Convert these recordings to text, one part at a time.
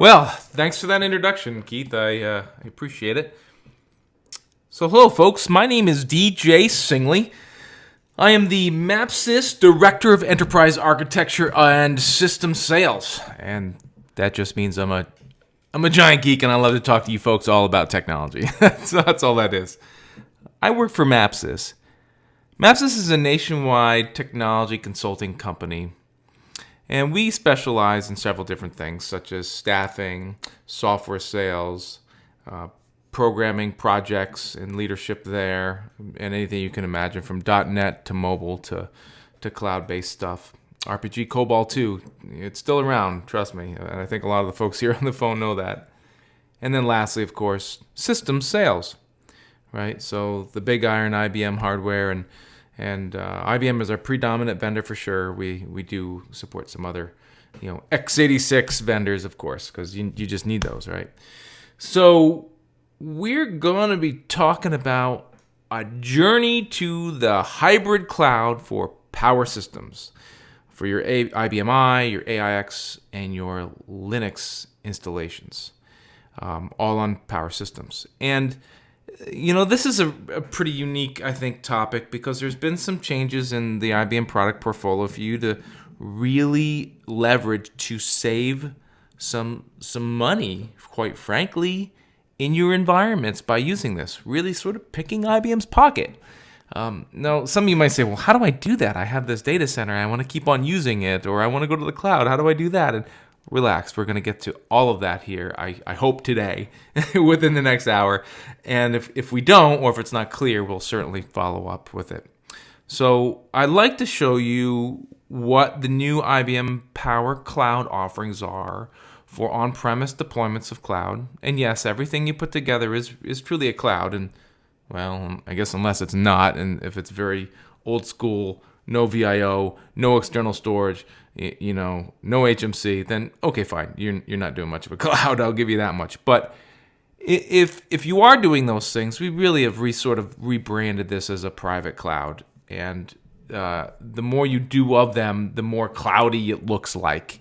Well, thanks for that introduction, Keith. I appreciate it. So hello, folks. My name is DJ Singley. I am the MAPSYS Director of Enterprise Architecture and System Sales. And that just means I'm a giant geek and I love to talk to you folks all about technology. So that's all that is. I work for MAPSYS. MAPSYS is a nationwide technology consulting company. And we specialize in several different things, such as staffing, software sales, programming projects and leadership there, and anything you can imagine from .NET to mobile to cloud-based stuff. RPG COBOL 2, it's still around, trust me. And I think a lot of the folks here on the phone know that. And then lastly, of course, system sales, right? So the big iron IBM hardware and IBM is our predominant vendor for sure. We do support some other, x86 vendors, of course, because you just need those, right? So we're going to be talking about a journey to the hybrid cloud for Power Systems, for your IBM I, your AIX, and your Linux installations, all on Power Systems. And this is a pretty unique, I think, topic because there's been some changes in the IBM product portfolio for you to really leverage to save some money, quite frankly, in your environments by using this, really sort of picking IBM's pocket. Now, some of you might say, well, how do I do that? I have this data center. I want to keep on using it, or I want to go to the cloud. How do I do that? And relax, we're going to get to all of that here, I hope today, within the next hour. And if we don't, or if it's not clear, we'll certainly follow up with it. So I'd like to show you what the new IBM Power Cloud offerings are for on-premise deployments of cloud. And yes, everything you put together is truly a cloud. And, well, I guess unless it's not, and if it's very old school, no VIO, no external storage, no HMC, then okay, fine. You're not doing much of a cloud. I'll give you that much. But if you are doing those things, we really have sort of rebranded this as a private cloud. And the more you do of them, the more cloudy it looks like.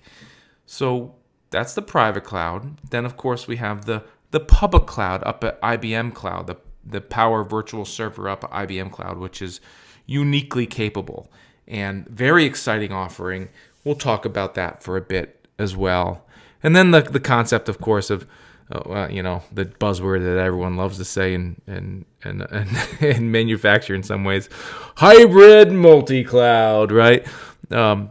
So that's the private cloud. Then, of course, we have the public cloud up at IBM Cloud, the Power Virtual Server up at IBM Cloud, which is uniquely capable and very exciting offering. We'll talk about that for a bit as well. And then the concept, of course, of the buzzword that everyone loves to say and manufacture in some ways, hybrid multi-cloud, right? I've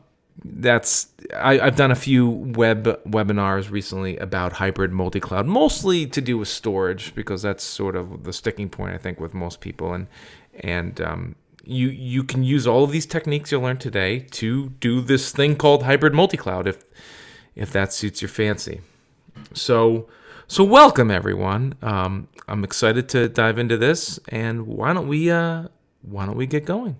done a few webinars recently about hybrid multi-cloud, mostly to do with storage, because that's sort of the sticking point, I think, with most people. And you can use all of these techniques you'll learn today to do this thing called hybrid multi-cloud if that suits your fancy. So welcome, everyone. I'm excited to dive into this, and why don't we get going?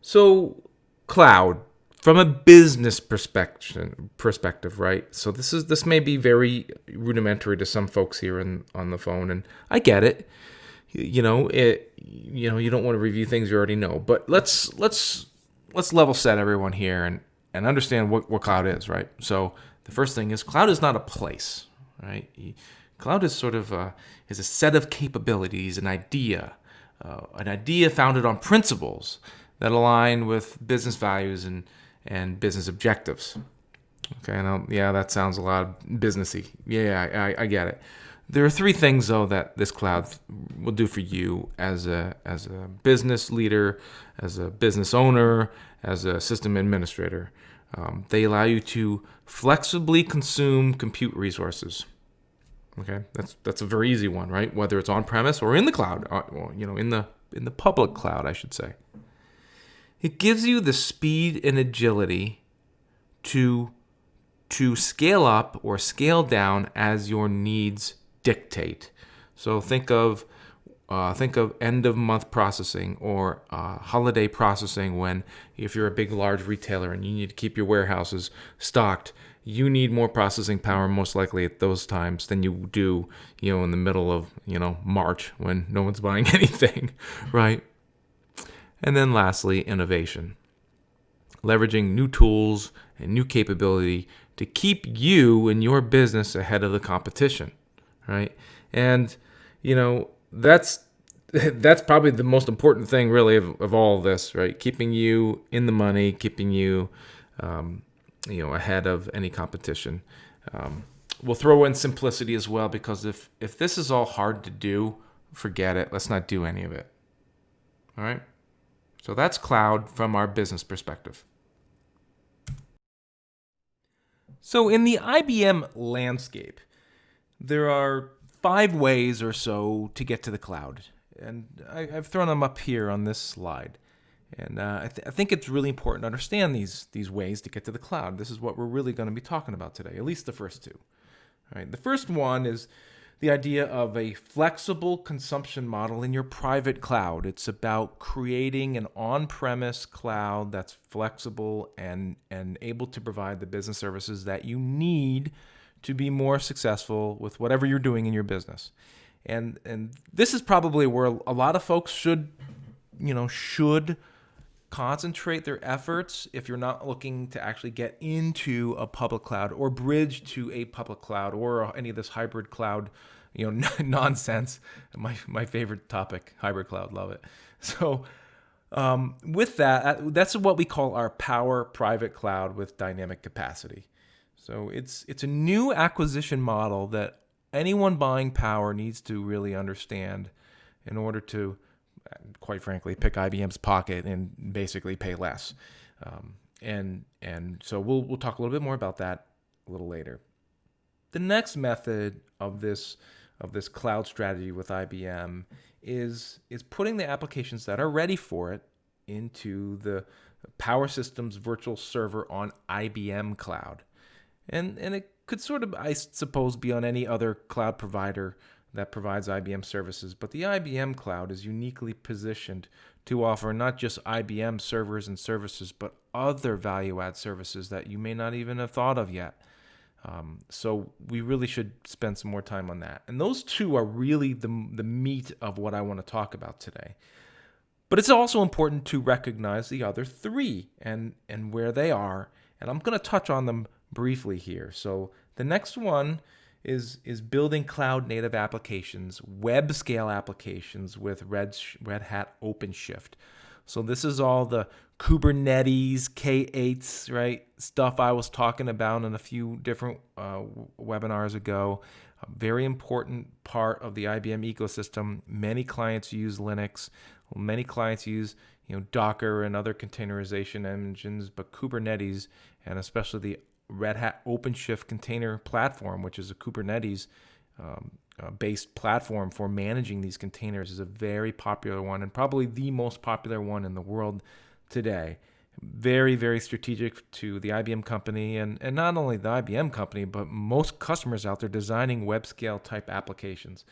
So, cloud from a business perspective, right? So this may be very rudimentary to some folks here on the phone, and I get it. You don't want to review things you already know, but let's level set everyone here and understand what cloud is, right? So the first thing is cloud is not a place, right? Cloud is sort of is a set of capabilities, an idea founded on principles that align with business values and business objectives. Okay, now, yeah, that sounds a lot businessy. Yeah, I get it. There are three things, though, that this cloud will do for you as a business leader, as a business owner, as a system administrator. They allow you to flexibly consume compute resources. Okay, that's a very easy one, right? Whether it's on premise or in the cloud, in the public cloud, I should say. It gives you the speed and agility to scale up or scale down as your needs dictate. So think of end of month processing or holiday processing when, if you're a big, large retailer and you need to keep your warehouses stocked, you need more processing power most likely at those times than you do, in the middle of, March when no one's buying anything, right? And then lastly, innovation. Leveraging new tools and new capability to keep you and your business ahead of the competition, right? And, that's probably the most important thing really of all of this, right? Keeping you in the money, keeping you, ahead of any competition. We'll throw in simplicity as well, because if this is all hard to do, forget it. Let's not do any of it. All right? So that's cloud from our business perspective. So in the IBM landscape, there are 5 ways or so to get to the cloud. And I've thrown them up here on this slide. And I think it's really important to understand these ways to get to the cloud. This is what we're really going to be talking about today, at least the first 2. All right, the first one is the idea of a flexible consumption model in your private cloud. It's about creating an on-premise cloud that's flexible and able to provide the business services that you need to be more successful with whatever you're doing in your business. And this is probably where a lot of folks should concentrate their efforts if you're not looking to actually get into a public cloud or bridge to a public cloud or any of this hybrid cloud, nonsense. My favorite topic, hybrid cloud, love it. So with that's what we call our Power Private Cloud with dynamic capacity. So it's a new acquisition model that anyone buying power needs to really understand in order to, quite frankly, pick IBM's pocket and basically pay less. And so we'll talk a little bit more about that a little later. The next method of this cloud strategy with IBM is putting the applications that are ready for it into the Power Systems virtual server on IBM Cloud. And it could sort of, I suppose, be on any other cloud provider that provides IBM services, but the IBM Cloud is uniquely positioned to offer not just IBM servers and services, but other value-add services that you may not even have thought of yet. So we really should spend some more time on that. And those 2 are really the meat of what I want to talk about today. But it's also important to recognize the other 3 and where they are, and I'm going to touch on them briefly here. So the next one is building cloud-native applications, web-scale applications with Red Hat OpenShift. So this is all the Kubernetes, K8s, right, stuff I was talking about in a few different webinars ago. A very important part of the IBM ecosystem. Many clients use Linux. Many clients use Docker and other containerization engines, but Kubernetes, and especially the Red Hat OpenShift container platform, which is a Kubernetes based platform for managing these containers, is a very popular one and probably the most popular one in the world today. Very, very strategic to the IBM company, and not only the IBM company, but most customers out there designing web scale type applications,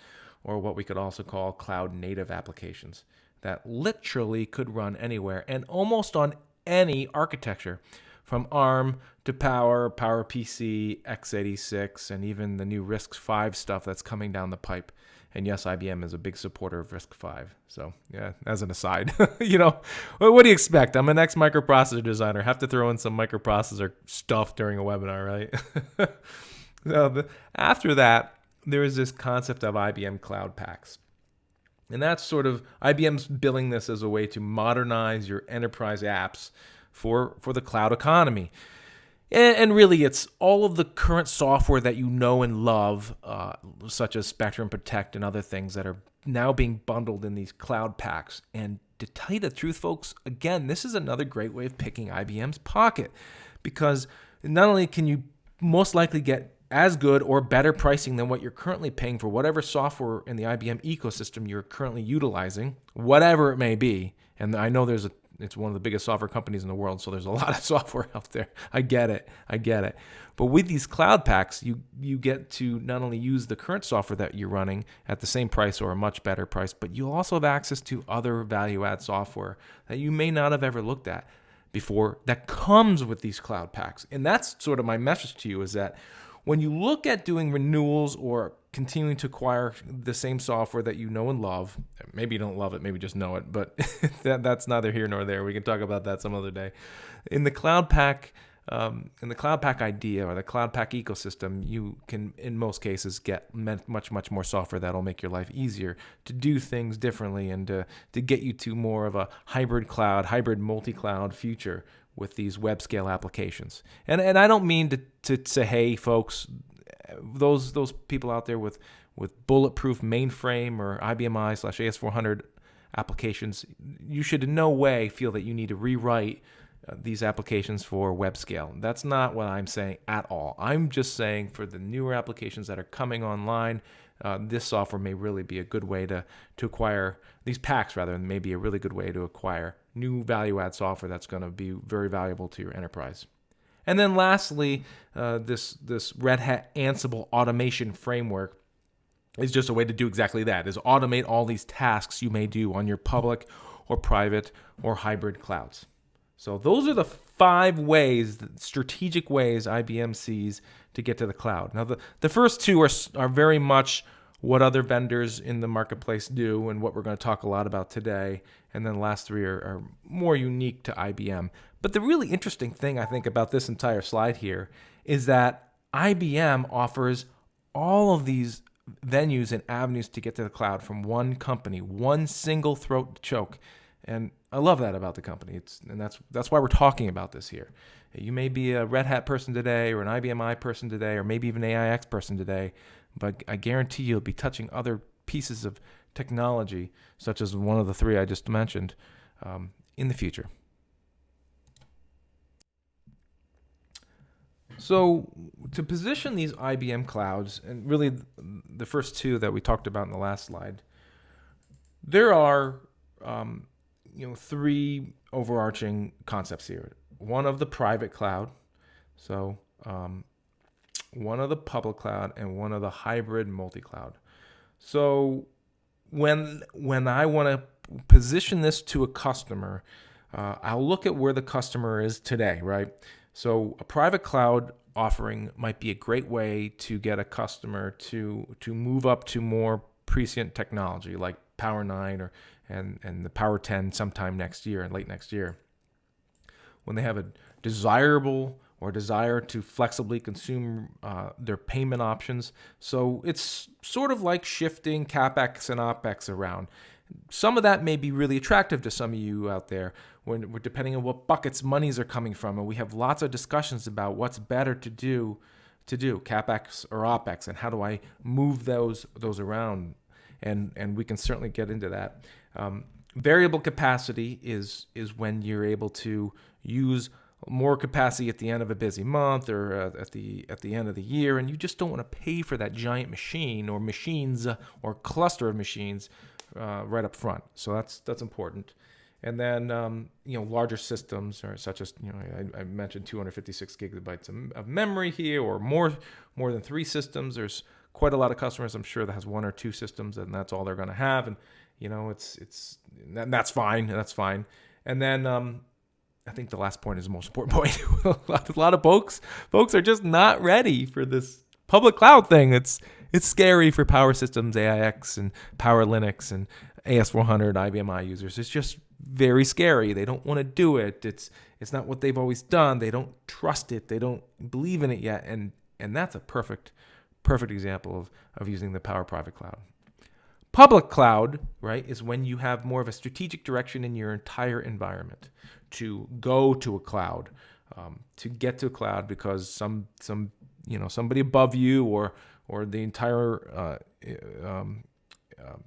or what we could also call cloud native applications that literally could run anywhere and almost on any architecture, from ARM to PowerPC, x86, and even the new RISC-V stuff that's coming down the pipe. And yes, IBM is a big supporter of RISC-V. So yeah, as an aside, what do you expect? I'm an ex-microprocessor designer. Have to throw in some microprocessor stuff during a webinar, right? So after that, there is this concept of IBM Cloud Packs. And that's sort of, IBM's billing this as a way to modernize your enterprise apps for the cloud economy. And really, it's all of the current software that you know and love, such as Spectrum Protect and other things that are now being bundled in these cloud packs. And to tell you the truth, folks, again, this is another great way of picking IBM's pocket, because not only can you most likely get as good or better pricing than what you're currently paying for whatever software in the IBM ecosystem you're currently utilizing, whatever it may be. And I know it's one of the biggest software companies in the world, so there's a lot of software out there. I get it. But with these cloud packs, you get to not only use the current software that you're running at the same price or a much better price, but you'll also have access to other value-add software that you may not have ever looked at before that comes with these cloud packs. And that's sort of my message to you, is that when you look at doing renewals or continuing to acquire the same software that you know and love, maybe you don't love it, maybe just know it, but that's neither here nor there. We can talk about that some other day. In the cloud pack in the Cloud Pack idea or the Cloud Pack ecosystem, you can, in most cases, get much more software that'll make your life easier to do things differently and to get you to more of a hybrid cloud, hybrid multi-cloud future with these web scale applications. And I don't mean to say, hey, folks, those people out there with bulletproof mainframe or IBM i/AS400 applications, you should in no way feel that you need to rewrite these applications for web scale. That's not what I'm saying at all. I'm just saying for the newer applications that are coming online, this software may really be a good way to acquire these packs, rather, may be a really good way to acquire new value-add software that's going to be very valuable to your enterprise. And then lastly, this Red Hat Ansible automation framework is just a way to do exactly that, is automate all these tasks you may do on your public or private or hybrid clouds. So those are the 5 ways, strategic ways IBM sees to get to the cloud. Now, the first 2 are very much what other vendors in the marketplace do and what we're going to talk a lot about today. And then the last 3 are more unique to IBM. But the really interesting thing, I think, about this entire slide here is that IBM offers all of these venues and avenues to get to the cloud from one company, one single throat to choke. And I love that about the company. That's why we're talking about this here. You may be a Red Hat person today or an IBM person today or maybe even AIX person today, but I guarantee you'll be touching other pieces of technology, such as one of the 3 I just mentioned, in the future. So to position these IBM clouds, and really the first 2 that we talked about in the last slide, there are 3 overarching concepts here. One of the private cloud, so one of the public cloud, and one of the hybrid multi-cloud. So when I want to position this to a customer, I'll look at where the customer is today, right? So a private cloud offering might be a great way to get a customer to move up to more prescient technology like Power 9 and the Power 10 sometime next year and late next year. When they have a desire to flexibly consume their payment options. So it's sort of like shifting CapEx and OpEx around. Some of that may be really attractive to some of you out there, depending on what buckets monies are coming from. And we have lots of discussions about what's better to do CapEx or OpEx, and how do I move those around. And we can certainly get into that. Variable capacity is when you're able to use more capacity at the end of a busy month or at the end of the year, and you just don't want to pay for that giant machine or machines or cluster of machines right up front. So that's important. And then larger systems, or such as I mentioned 256 gigabytes of memory here, or more than 3 systems. There's quite a lot of customers, I'm sure, that has 1 or 2 systems, and that's all they're going to have. And that's fine. That's fine. And then I think the last point is the most important point. A lot of folks are just not ready for this public cloud thing. It's scary for Power Systems, AIX, and Power Linux, and AS400, IBM I users. It's just very scary. They don't want to do it. It's not what they've always done. They don't trust it. They don't believe in it yet. And that's a perfect example of using the Power Private Cloud. Public cloud, right, is when you have more of a strategic direction in your entire environment to go to a cloud, to get to a cloud because somebody above you or the entire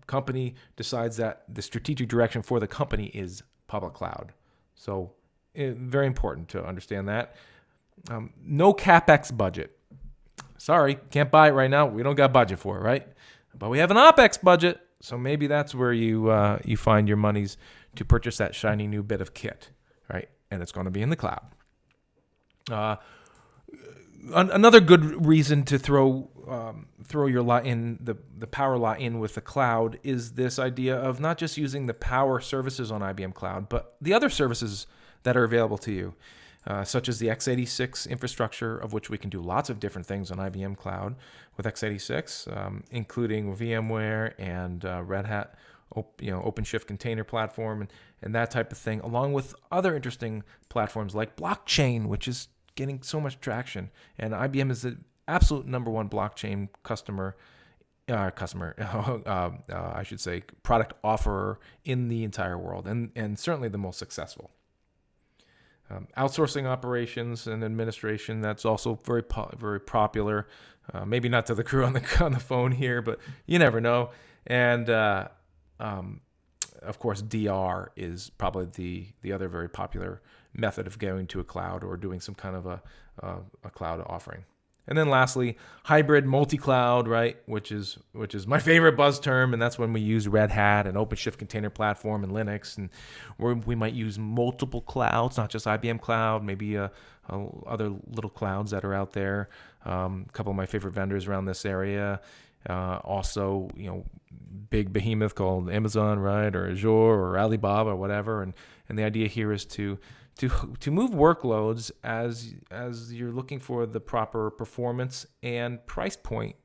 company decides that the strategic direction for the company is public cloud. So very important to understand that. No CapEx budget. Sorry, can't buy it right now. We don't got budget for it, right? But we have an OpEx budget, so maybe that's where you find your monies to purchase that shiny new bit of kit, right? And it's going to be in the cloud. Another good reason to throw your lot in the power lot in with the cloud is this idea of not just using the power services on IBM Cloud, but the other services that are available to you. Such as the x86 infrastructure, of which we can do lots of different things on IBM Cloud with x86, including VMware and Red Hat, OpenShift container platform and that type of thing, along with other interesting platforms like blockchain, which is getting so much traction, and IBM is the absolute number one blockchain I should say, product offerer in the entire world, and certainly the most successful. Outsourcing operations and administration, that's also very popular. Maybe not to the crew on the phone here, but you never know. And of course, DR is probably the other very popular method of going to a cloud or doing some kind of a cloud offering. And then lastly, hybrid multi-cloud, right? Which is my favorite buzz term, and that's when we use Red Hat and OpenShift Container Platform and Linux, and where we might use multiple clouds, not just IBM Cloud, maybe other little clouds that are out there. A couple of my favorite vendors around this area. Also, big behemoth called Amazon, right, or Azure or Alibaba or whatever, and the idea here is to move workloads as you're looking for the proper performance and price point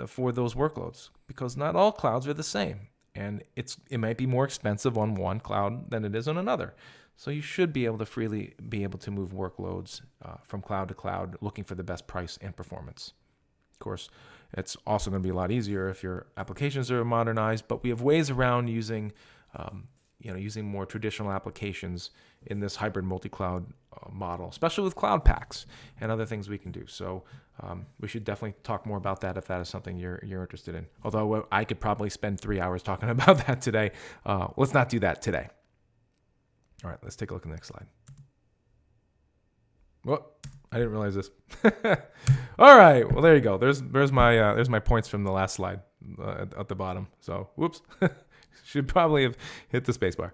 for those workloads, because not all clouds are the same, and it might be more expensive on one cloud than it is on another. So you should be able to freely be able to move workloads from cloud to cloud, looking for the best price and performance. Of course, it's also going to be a lot easier if your applications are modernized, but we have ways around using more traditional applications in this hybrid multi-cloud model, especially with Cloud Packs and other things we can do. So we should definitely talk more about that if that is something you're interested in. Although I could probably spend 3 hours talking about that today. Let's not do that today. All right, let's take a look at the next slide. Well, I didn't realize this. All right, well there you go. There's my points from the last slide at the bottom. So whoops. Should probably have hit the spacebar.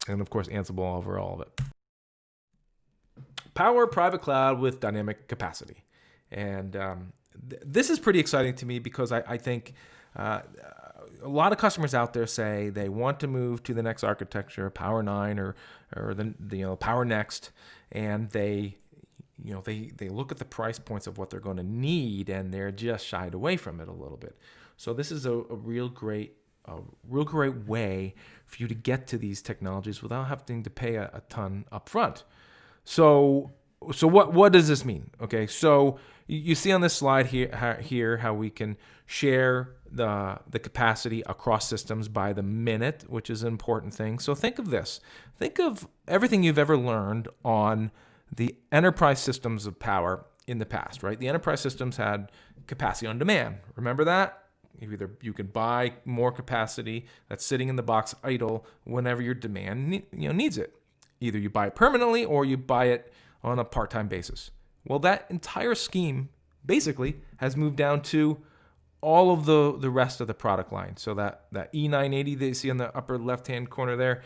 And of course, Ansible over all of it. Power private cloud with dynamic capacity. And this is pretty exciting to me because I think a lot of customers out there say they want to move to the next architecture, Power 9 or the Power Next, and they look at the price points of what they're going to need, and they're just shied away from it a little bit. So this is a real great way for you to get to these technologies without having to pay a ton up front. So what does this mean? Okay, so you see on this slide here how we can share the capacity across systems by the minute, which is an important thing. So think of this. Think of everything you've ever learned on the enterprise systems of Power in the past, right? The enterprise systems had capacity on demand. Remember that? You can buy more capacity that's sitting in the box idle whenever your demand needs it. Either you buy it permanently or you buy it on a part-time basis. Well, that entire scheme basically has moved down to all of the rest of the product line. So that E980 that you see in the upper left-hand corner there,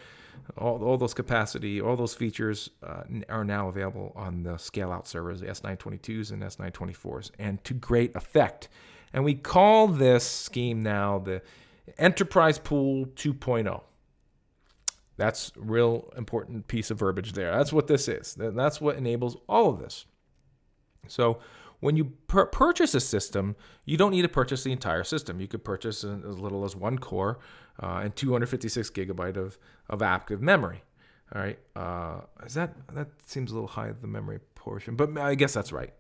all those capacity, all those features are now available on the scale-out servers, the S922s and S924s, and to great effect. And we call this scheme now the Enterprise Pool 2.0. That's a real important piece of verbiage there. That's what this is. That's what enables all of this. So when you purchase a system, you don't need to purchase the entire system. You could purchase as little as one core and 256 gigabyte of active memory. All right. That seems a little high, the memory portion, but I guess that's right.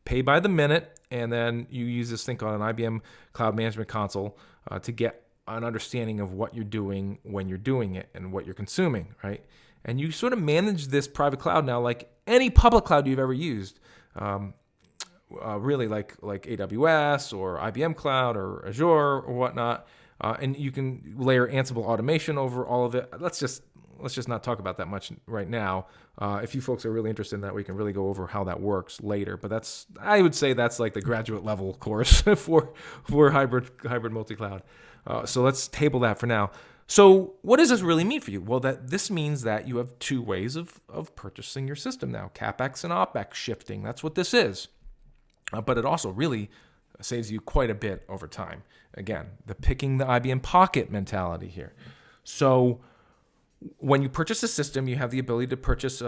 Pay by the minute, and then you use this thing called an IBM Cloud Management Console to get an understanding of what you're doing when you're doing it and what you're consuming, right? And you sort of manage this private cloud now like any public cloud you've ever used, really like AWS or IBM Cloud or Azure or whatnot. And you can layer Ansible automation over all of it. Let's just not talk about that much right now. If you folks are really interested in that, we can really go over how that works later. But I would say that's like the graduate level course for hybrid multi-cloud. So let's table that for now. So what does this really mean for you? Well, this means that you have two ways of purchasing your system now, CapEx and OpEx shifting. That's what this is. But it also really saves you quite a bit over time. Again, picking the IBM Pocket mentality here. So when you purchase a system, you have the ability to purchase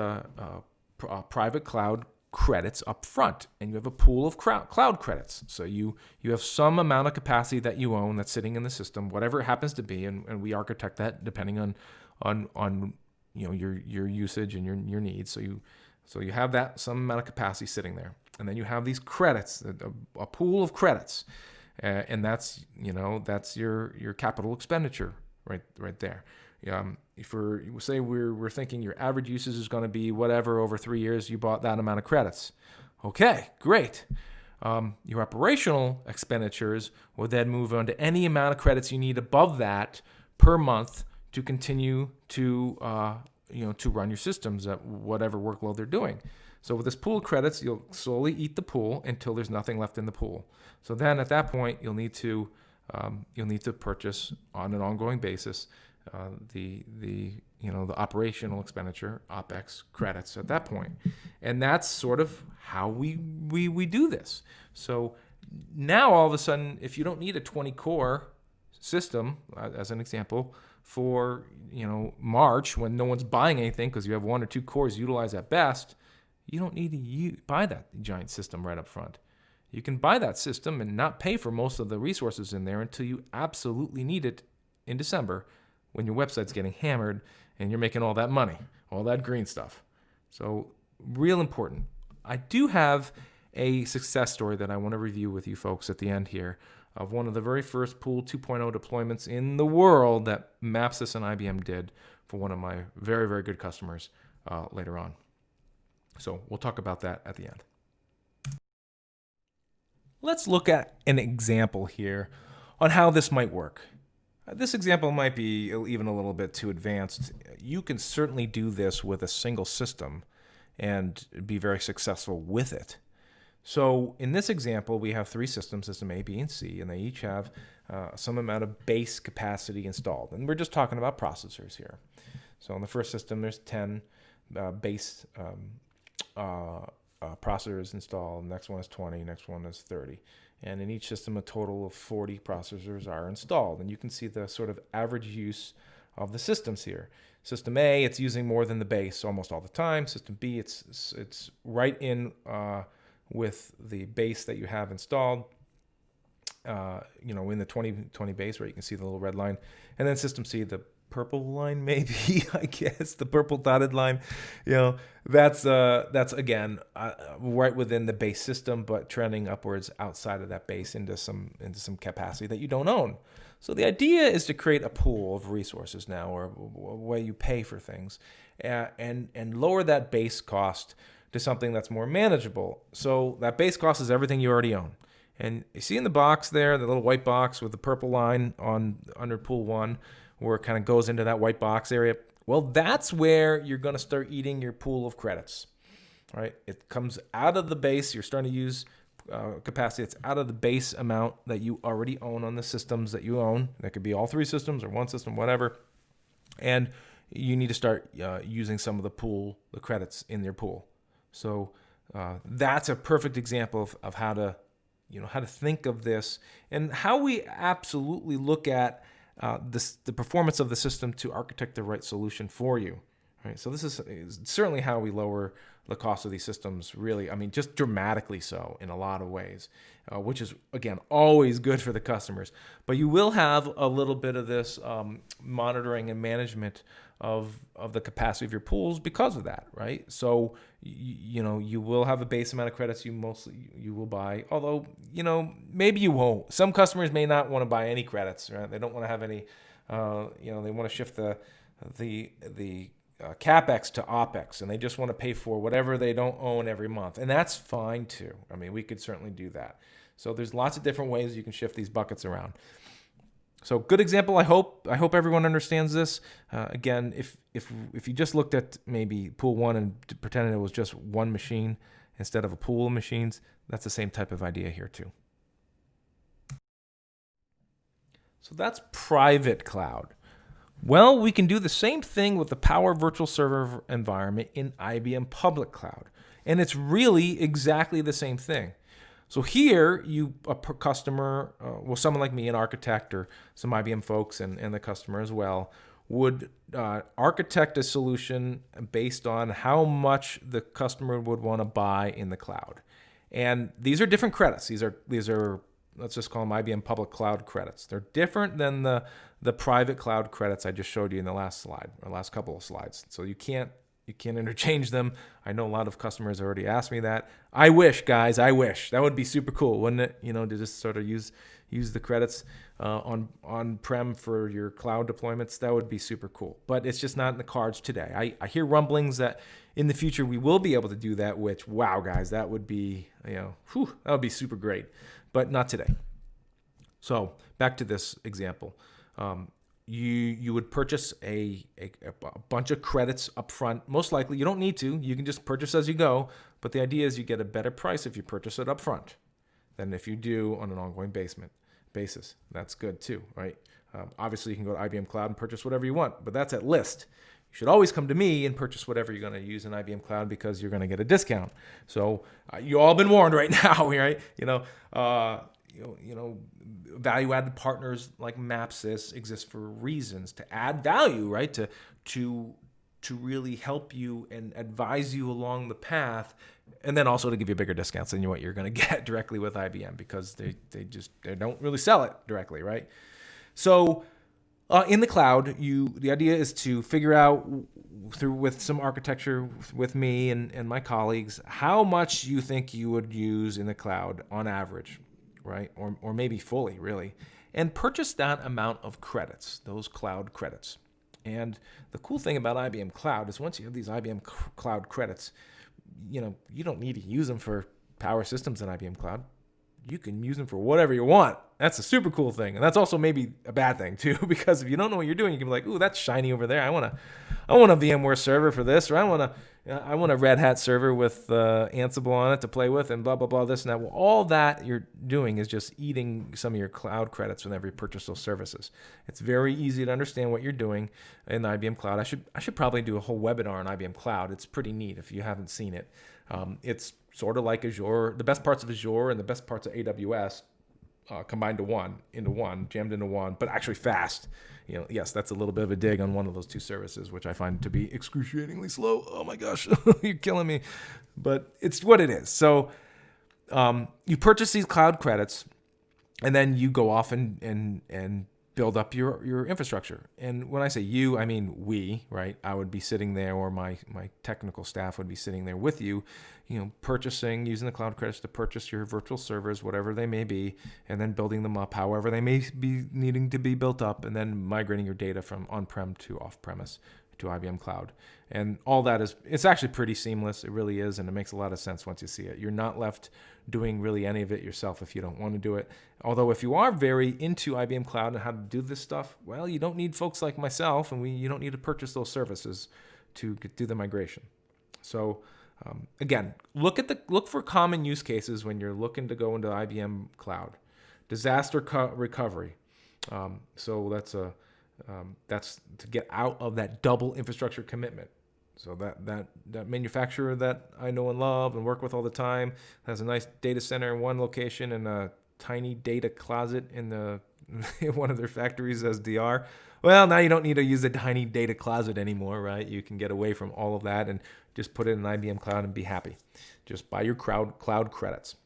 private cloud credits up front, and you have a pool of cloud credits. So you have some amount of capacity that you own that's sitting in the system, whatever it happens to be, and we architect that depending on your usage and your needs. So you have that some amount of capacity sitting there, and then you have these credits, a pool of credits, and that's your capital expenditure right there. If we're thinking your average usage is going to be whatever over 3 years, you bought that amount of credits. Okay, great. Your operational expenditures will then move on to any amount of credits you need above that per month to continue to run your systems at whatever workload they're doing. So with this pool of credits, you'll slowly eat the pool until there's nothing left in the pool. So then at that point, you'll need to purchase on an ongoing basis the operational expenditure, OpEx credits at that point. And that's sort of how we do this. So now all of a sudden, if you don't need a 20 core system, as an example, for March when no one's buying anything because you have 1 or 2 cores utilized at best, you don't need to buy that giant system right up front. You can buy that system and not pay for most of the resources in there until you absolutely need it in December when your website's getting hammered and you're making all that money, all that green stuff. So real important. I do have a success story that I want to review with you folks at the end here of one of the very first Pool 2.0 deployments in the world that MAPSYS and IBM did for one of my very, very good customers later on. So we'll talk about that at the end. Let's look at an example here on how this might work. This example might be even a little bit too advanced. You can certainly do this with a single system and be very successful with it. So in this example, we have 3 systems, system A, B, and C, and they each have some amount of base capacity installed. And we're just talking about processors here. So in the first system, there's 10 base processors installed. Next one is 20, next one is 30. And in each system, a total of 40 processors are installed. And you can see the sort of average use of the systems here. System A, it's using more than the base almost all the time. System B, it's right in with the base that you have installed, in the 20 base where you can see the little red line. And then System C, the purple line, maybe, I guess, the purple dotted line, that's again right within the base system, but trending upwards outside of that base into some capacity that you don't own. So the idea is to create a pool of resources now, or a way you pay for things, and lower that base cost to something that's more manageable. So that base cost is everything you already own. And you see in the box there, the little white box with the purple line under pool 1, where it kind of goes into that white box area. Well, that's where you're going to start eating your pool of credits, right? It comes out of the base. You're starting to use capacity. It's out of the base amount that you already own on the systems that you own. That could be all 3 systems or 1 system, whatever. And you need to start using some of the credits in your pool. So that's a perfect example of how to think of this and how we absolutely look at the performance of the system to architect the right solution for you. Right? So this is certainly how we lower the cost of these systems, really, just dramatically so in a lot of ways, which is, again, always good for the customers. But you will have a little bit of this monitoring and management of the capacity of your pools because of that, right? So, you will have a base amount of credits you will buy, although, maybe you won't. Some customers may not want to buy any credits, right? They don't want to have any, they want to shift the CapEx to OpEx, and they just want to pay for whatever they don't own every month. And that's fine too. We could certainly do that. So there's lots of different ways you can shift these buckets around. So good example. I hope everyone understands this. Again, if you just looked at maybe pool 1 and pretended it was just one machine instead of a pool of machines, that's the same type of idea here too. So that's private cloud. Well, we can do the same thing with the Power Virtual Server environment in IBM Public Cloud. And it's really exactly the same thing. So here, a customer, someone like me, an architect, or some IBM folks and the customer as well, would architect a solution based on how much the customer would want to buy in the cloud. And these are different credits. These are let's just call them IBM Public Cloud credits. They're different than the private cloud credits I just showed you in the last slide, or last couple of slides. So you can't You can't interchange them. I know a lot of customers already asked me that. I wish, guys, I wish. That would be super cool, wouldn't it? To just sort of use the credits on-prem for your cloud deployments. That would be super cool. But it's just not in the cards today. I hear rumblings that in the future we will be able to do that, which, wow, guys, that would be, that would be super great. But not today. So back to this example. You would purchase a bunch of credits up front. Most likely, you don't need to. You can just purchase as you go. But the idea is you get a better price if you purchase it up front than if you do on an ongoing basis. That's good too, right? Obviously, you can go to IBM Cloud and purchase whatever you want, but that's at list. You should always come to me and purchase whatever you're going to use in IBM Cloud because you're going to get a discount. So you all been warned right now, right? Value-added partners like MAPSYS exist for reasons to add value, right? To really help you and advise you along the path, and then also to give you bigger discounts than what you're going to get directly with IBM because they don't really sell it directly, right? So in the cloud, the idea is to figure out with some architecture with me and my colleagues how much you think you would use in the cloud on average, right? Or maybe fully, really, and purchase that amount of credits, those cloud credits. And the cool thing about IBM Cloud is once you have these IBM Cloud credits, you don't need to use them for Power Systems in IBM Cloud. You can use them for whatever you want. That's a super cool thing. And that's also maybe a bad thing too, because if you don't know what you're doing, you can be like, ooh, that's shiny over there. I want a VMware server for this, or I want a Red Hat server with Ansible on it to play with and blah, blah, blah, this and that. Well, all that you're doing is just eating some of your cloud credits whenever you purchase those services. It's very easy to understand what you're doing in the IBM Cloud. I should probably do a whole webinar on IBM Cloud. It's pretty neat if you haven't seen it. It's sort of like Azure, the best parts of Azure and the best parts of AWS combined jammed into one, but actually fast. Yes, that's a little bit of a dig on one of those two services, which I find to be excruciatingly slow. Oh my gosh, you're killing me. But it's what it is. So you purchase these cloud credits, and then you go off and build up your infrastructure. And when I say you, I mean we, right? I would be sitting there, or my technical staff would be sitting there with you, purchasing, using the cloud credits to purchase your virtual servers, whatever they may be, and then building them up however they may be needing to be built up, and then migrating your data from on-prem to off-premise to IBM Cloud. And all that it's actually pretty seamless. It really is, and it makes a lot of sense once you see it. You're not left doing really any of it yourself if you don't want to do it. Although if you are very into IBM Cloud and how to do this stuff, well, you don't need folks like myself, and you don't need to purchase those services to do the migration. So again, look for common use cases when you're looking to go into IBM Cloud. Disaster recovery. So that's to get out of that double infrastructure commitment. So that manufacturer that I know and love and work with all the time has a nice data center in one location and a tiny data closet in one of their factories as DR. Well, now you don't need to use the tiny data closet anymore, right? You can get away from all of that and just put it in IBM Cloud and be happy. Just buy your cloud credits.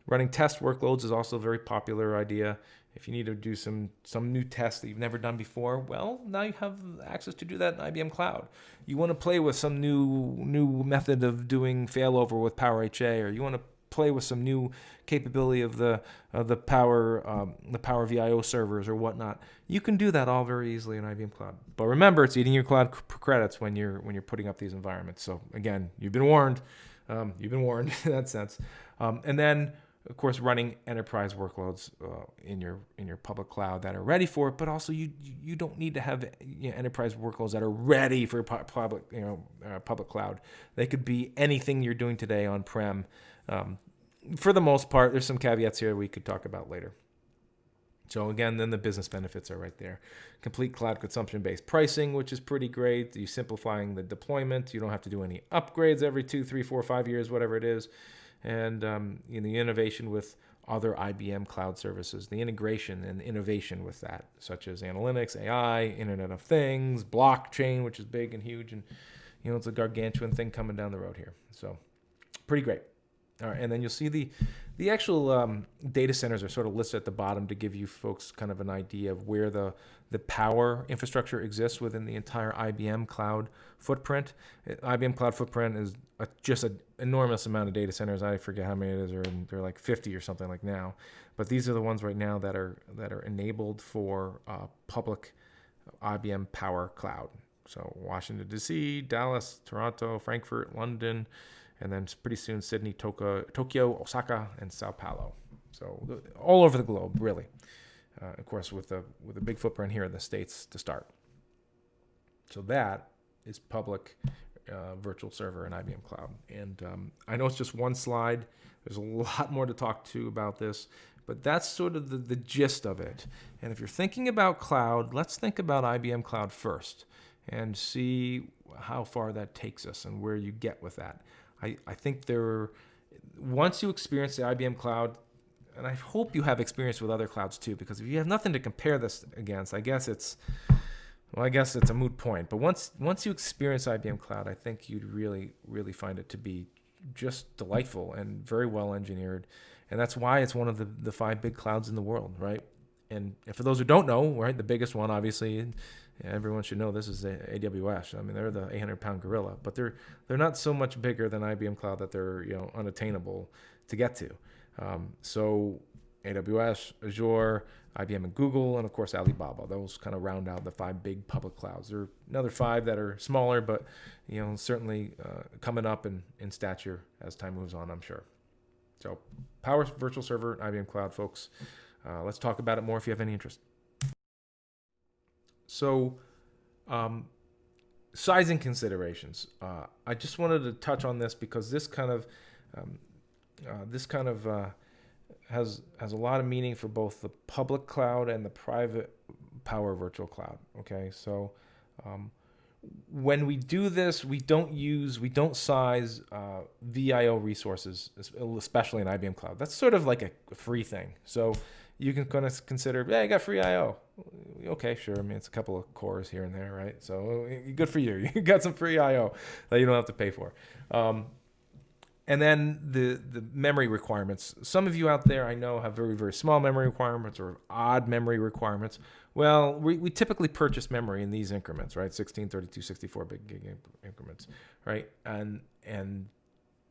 Running test workloads is also a very popular idea. If you need to do some new tests that you've never done before, well, now you have access to do that in IBM Cloud. You want to play with some new method of doing failover with Power HA, or you want to play with some new capability of the Power VIO servers or whatnot. You can do that all very easily in IBM Cloud. But remember, it's eating your cloud credits when you're putting up these environments. So again, you've been warned. You've been warned in that sense. And then, of course, running enterprise workloads in your public cloud that are ready for it, but also you don't need to have enterprise workloads that are ready for public cloud. They could be anything you're doing today on-prem. For the most part, there's some caveats here we could talk about later. So again, then the business benefits are right there. Complete cloud consumption-based pricing, which is pretty great. You're simplifying the deployment. You don't have to do any upgrades every 2, 3, 4, 5 years, whatever it is. And the innovation with other IBM cloud services, the integration and innovation with that, such as analytics, AI, Internet of Things, blockchain, which is big and huge, and it's a gargantuan thing coming down the road here. So, pretty great. All right, and then you'll see the actual data centers are sort of listed at the bottom to give you folks kind of an idea of where the power infrastructure exists within the entire IBM Cloud footprint. IBM Cloud footprint is just an enormous amount of data centers. I forget how many it is, or they're like 50 or something like now. But these are the ones right now that are enabled for public IBM Power Cloud. So Washington, D.C., Dallas, Toronto, Frankfurt, London, and then pretty soon Sydney, Tokyo, Osaka, and Sao Paulo. So all over the globe, really. Of course, with a big footprint here in the States to start. So that is public virtual server in IBM Cloud. And I know it's just one slide. There's a lot more to talk to about this, but that's sort of the gist of it. And if you're thinking about cloud, let's think about IBM Cloud first and see how far that takes us and where you get with that. I think once you experience the IBM Cloud, and I hope you have experience with other clouds too, because if you have nothing to compare this against, I guess it's a moot point. But once you experience IBM Cloud, I think you'd really, really find it to be just delightful and very well engineered. And that's why it's one of the 5 big clouds in the world, right? And for those who don't know, right, the biggest one, obviously, everyone should know this is AWS. I mean, they're the 800-pound gorilla, but they're not so much bigger than IBM Cloud that they're unattainable to get to. So AWS, Azure, IBM and Google, and of course Alibaba. Those kind of round out the 5 big public clouds. There are another 5 that are smaller, but certainly coming up in stature as time moves on, I'm sure. So Power Virtual Server, IBM Cloud, folks. Let's talk about it more if you have any interest. So, sizing considerations. I just wanted to touch on this because this kind of has a lot of meaning for both the public cloud and the private Power Virtual Cloud. Okay, so when we do this, we don't size VIO resources, especially in IBM Cloud. That's sort of like a free thing. So you can kind of consider, I got free IO. Okay, sure. I mean, it's a couple of cores here and there, right? So good for you. You got some free IO that you don't have to pay for. And then the memory requirements. Some of you out there I know have very, very small memory requirements or odd memory requirements. Well, we typically purchase memory in these increments, right? 16, 32, 64 big gig increments, right? And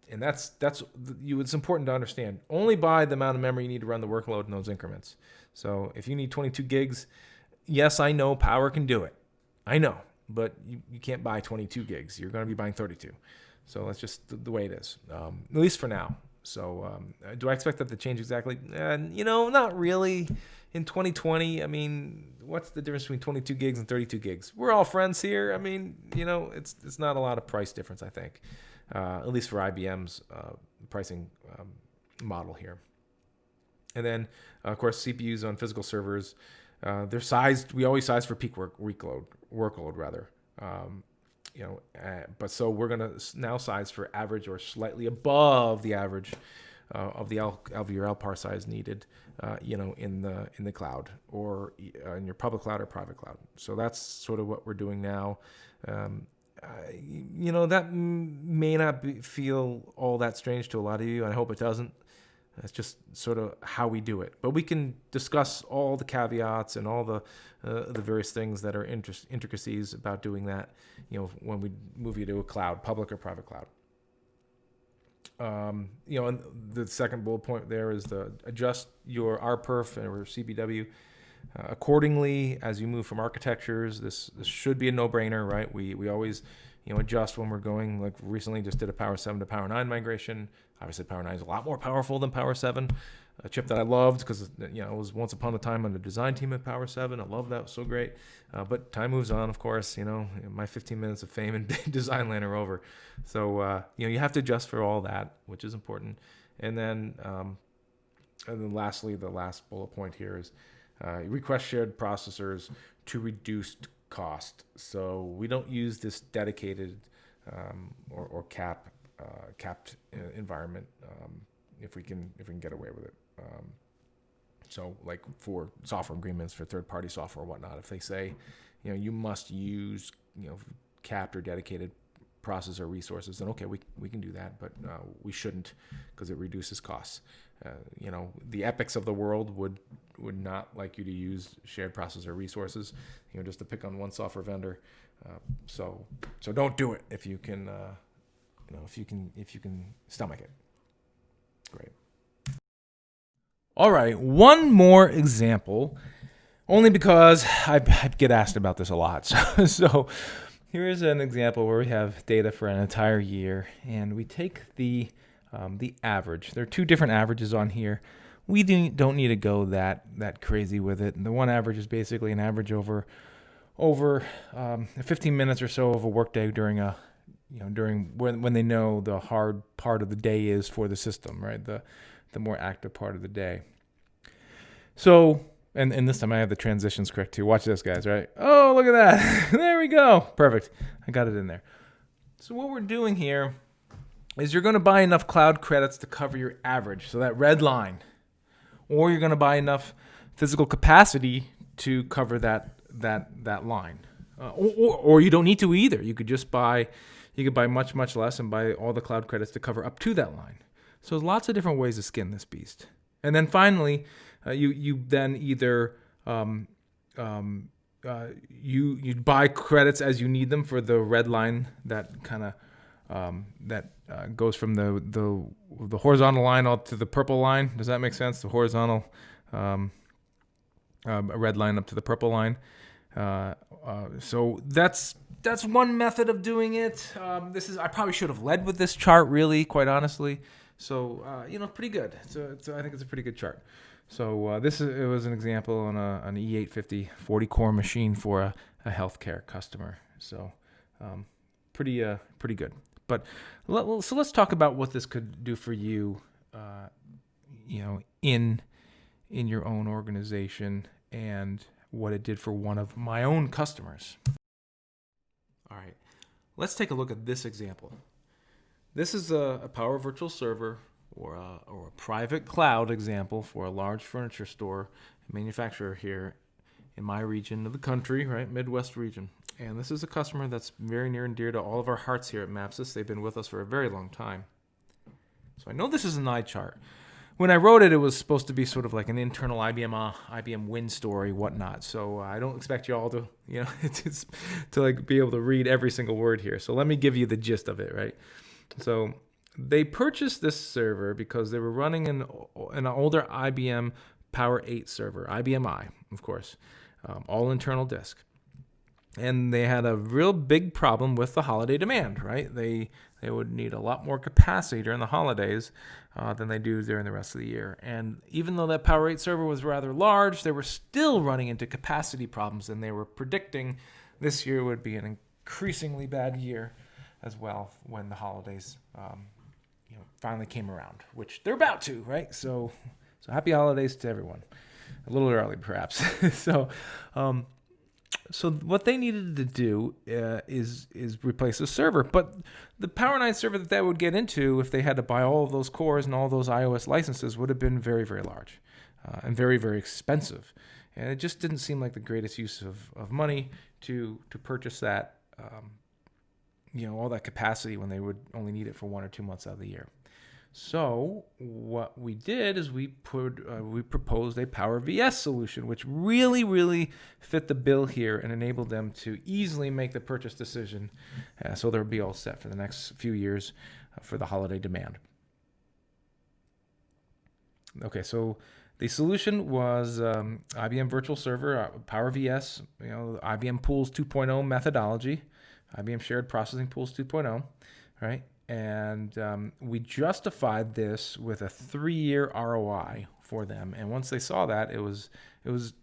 that's it's important to understand. Only buy the amount of memory you need to run the workload in those increments. So if you need 22 gigs, yes, I know Power can do it. I know, but you can't buy 22 gigs. You're going to be buying 32. So that's just the way it is, at least for now. So do I expect that to change exactly? Not really. In 2020, I mean, what's the difference between 22 gigs and 32 gigs? We're all friends here. I mean, it's not a lot of price difference, I think, at least for IBM's pricing model here. And then, of course, CPUs on physical servers, they're sized. We always size for peak workload rather. But so we're going to now size for average or slightly above the average of the LVRL size needed, in the cloud or in your public cloud or private cloud. So that's sort of what we're doing now. That may not feel all that strange to a lot of you, and I hope it doesn't. That's just sort of how we do it. But we can discuss all the caveats and all the various things that are intricacies about doing that, when we move you to a cloud, public or private cloud. And the second bullet point there is to adjust your RPerf or CBW accordingly as you move from architectures. This should be a no-brainer, right? We always adjust when we're going. Like recently, just did a Power 7 to Power 9 migration. Obviously, Power 9 is a lot more powerful than Power 7. A chip that I loved because it was once upon a time on the design team at Power 7. I love that; it was so great. But time moves on, of course. My 15 minutes of fame in design land are over. So you have to adjust for all that, which is important. And then lastly, the last bullet point here is request shared processors to reduce cost. So we don't use this dedicated or capped environment if we can get away with it. So like for software agreements for third-party software or whatnot, if they say you must use capped or dedicated processor resources, then okay, we can do that, but we shouldn't because it reduces costs. The Epics of the world would not like you to use shared processor resources, just to pick on one software vendor. So don't do it if you can, if you can stomach it. Great. All right, one more example, only because I get asked about this a lot. So here's an example where we have data for an entire year, and we take the average. There are two different averages on here. We don't need to go that crazy with it. And the one average is basically an average over 15 minutes or so of a workday during when they know the hard part of the day is for the system, right? The more active part of the day. So, and this time I have the transitions correct too. Watch this, guys, right? Oh, look at that. There we go. Perfect. I got it in there. So what we're doing here is you're going to buy enough cloud credits to cover your average, so that red line, or you're going to buy enough physical capacity to cover that line, or you don't need to either. You could buy much less and buy all the cloud credits to cover up to that line. So there's lots of different ways to skin this beast. And then finally, you then either you buy credits as you need them for the red line that kind of goes from the horizontal line all to the purple line. Does that make sense? The horizontal red line up to the purple line. So that's one method of doing it. I probably should have led with this chart, really, quite honestly. So pretty good. So I think it's a pretty good chart. So it was an example on an E850 40-core machine for a healthcare customer. So pretty good. But so let's talk about what this could do for you, in your own organization, and what it did for one of my own customers. All right, let's take a look at this example. This is a Power Virtual Server or a private cloud example for a large furniture store manufacturer here in my region of the country, right, Midwest region. And this is a customer that's very near and dear to all of our hearts here at MAPSYS. They've been with us for a very long time. So I know this is an eye chart. When I wrote it, it was supposed to be sort of like an internal IBM win story, whatnot. So I don't expect you all to, to be able to read every single word here. So let me give you the gist of it, right? So they purchased this server because they were running an older IBM Power 8 server, IBM I, of course, all internal disk. And they had a real big problem with the holiday demand, right? They would need a lot more capacity during the holidays than they do during the rest of the year. And even though that Power 8 server was rather large, they were still running into capacity problems, and they were predicting this year would be an increasingly bad year as well when the holidays finally came around, which they're about to, right? So happy holidays to everyone. A little early, perhaps. So what they needed to do is replace the server. But the Power 9 server that they would get into, if they had to buy all of those cores and all those iOS licenses, would have been very, very large and very, very expensive. And it just didn't seem like the greatest use of money to purchase that, all that capacity when they would only need it for 1 or 2 months out of the year. So what we did is we proposed a Power VS solution, which really, really fit the bill here and enabled them to easily make the purchase decision, so they'll be all set for the next few years for the holiday demand. Okay, so the solution was IBM Virtual Server, Power VS, IBM Pools 2.0 methodology, IBM Shared Processing Pools 2.0, right? And we justified this with a 3-year ROI for them. And once they saw that, it was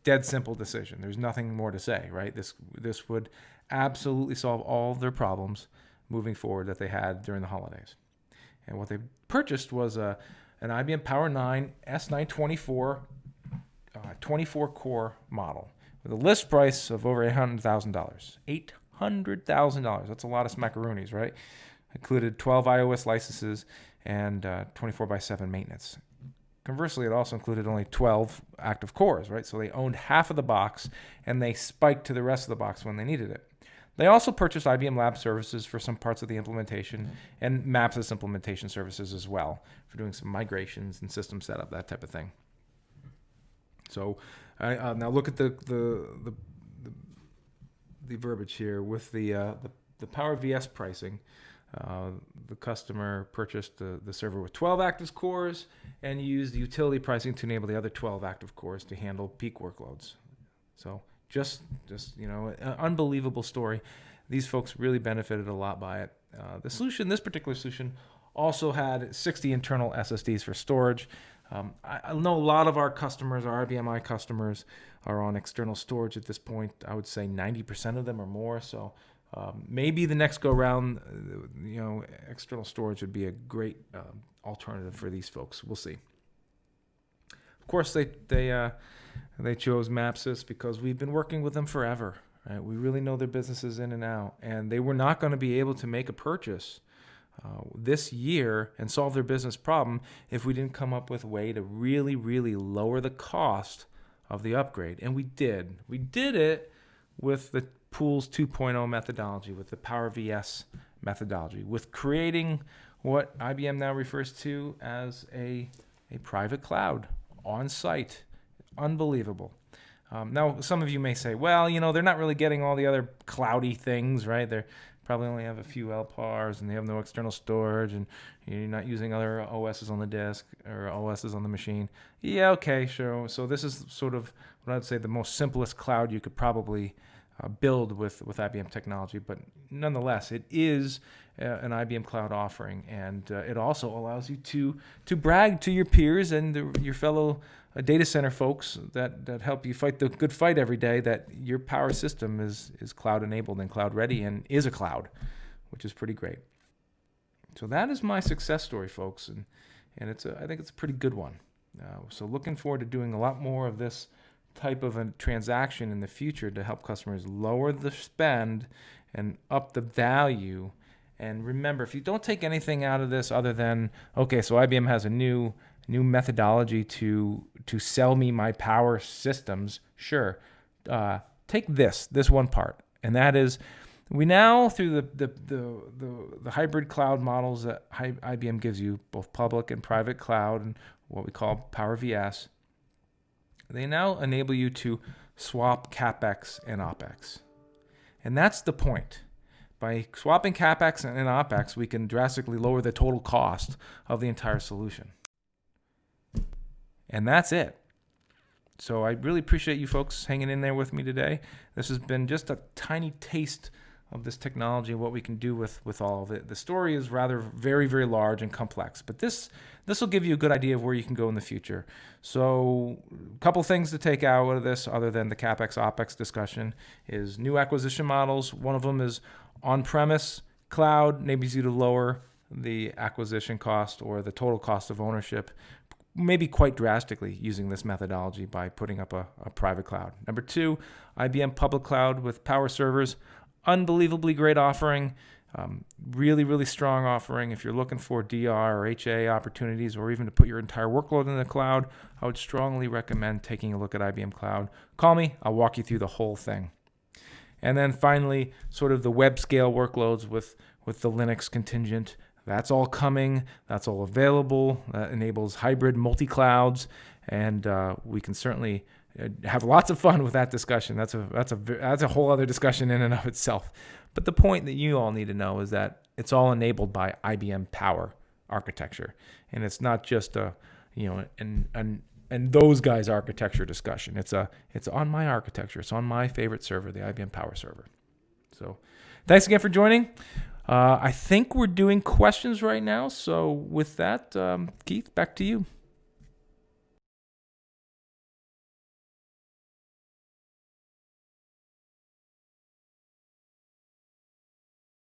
dead simple decision. There's nothing more to say, right? This would absolutely solve all of their problems moving forward that they had during the holidays. And what they purchased was an IBM Power 9 S924 24-core model with a list price of over $800,000. $800,000. That's a lot of smackaroonies, right? Included 12 iOS licenses and 24/7 maintenance. Conversely, it also included only 12 active cores, right? So they owned half of the box, and they spiked to the rest of the box when they needed it. They also purchased IBM Lab Services for some parts of the implementation and MAPSYS implementation services as well for doing some migrations and system setup, that type of thing. So now look at the verbiage here with the Power VS pricing. The customer purchased the server with 12 active cores and used the utility pricing to enable the other 12 active cores to handle peak workloads. So just an unbelievable story. These folks really benefited a lot by it. This particular solution, also had 60 internal SSDs for storage. I know a lot of our customers, our IBMI customers, are on external storage at this point. I would say 90% of them or more. So maybe the next go round, external storage would be a great alternative for these folks. We'll see. Of course, they chose MAPSYS because we've been working with them forever. Right? We really know their businesses in and out, and they were not going to be able to make a purchase this year and solve their business problem if we didn't come up with a way to really, really lower the cost of the upgrade. And we did. We did it with the Pools 2.0 methodology, with the Power VS methodology, with creating what IBM now refers to as a private cloud on site. Unbelievable. Now, some of you may say, well, they're not really getting all the other cloudy things, right? They probably only have a few LPARs and they have no external storage and you're not using other OSs on the disk or OSs on the machine. Yeah, okay, sure. So this is sort of what I'd say the most simplest cloud you could probably build with IBM technology, but nonetheless, it is an IBM Cloud offering, and it also allows you to brag to your peers and your fellow data center folks that help you fight the good fight every day that your power system is cloud enabled and cloud ready and is a cloud, which is pretty great. So that is my success story, folks, and I think it's a pretty good one. So looking forward to doing a lot more of this type of a transaction in the future to help customers lower the spend and up the value. And remember, if you don't take anything out of this other than, okay, so IBM has a new methodology to sell me my power systems, sure, take this one part, and that is we now, through the hybrid cloud models that IBM gives you, both public and private cloud, and what we call Power VS, they now enable you to swap CapEx and OpEx. And that's the point. By swapping CapEx and OpEx, we can drastically lower the total cost of the entire solution. And that's it. So I really appreciate you folks hanging in there with me today. This has been just a tiny taste of this technology and what we can do with all of it. The story is rather very, very large and complex, but this will give you a good idea of where you can go in the future. So a couple things to take out of this other than the CapEx, OpEx discussion is new acquisition models. One of them is on-premise cloud, enables you to lower the acquisition cost or the total cost of ownership, maybe quite drastically using this methodology by putting up a private cloud. Number two, IBM Public Cloud with Power Servers. Unbelievably great offering, really, really strong offering. If you're looking for DR or HA opportunities or even to put your entire workload in the cloud, I would strongly recommend taking a look at IBM Cloud. Call me, I'll walk you through the whole thing. And then finally, sort of the web scale workloads with the Linux contingent. That's all coming. That's all available. That enables hybrid multi-clouds, and we can certainly have lots of fun with that discussion. That's a whole other discussion in and of itself. But the point that you all need to know is that it's all enabled by IBM Power architecture, and it's not just and those guys' architecture discussion. It's on my architecture. It's on my favorite server, the IBM Power server. So, thanks again for joining. I think we're doing questions right now. So with that, Keith, back to you.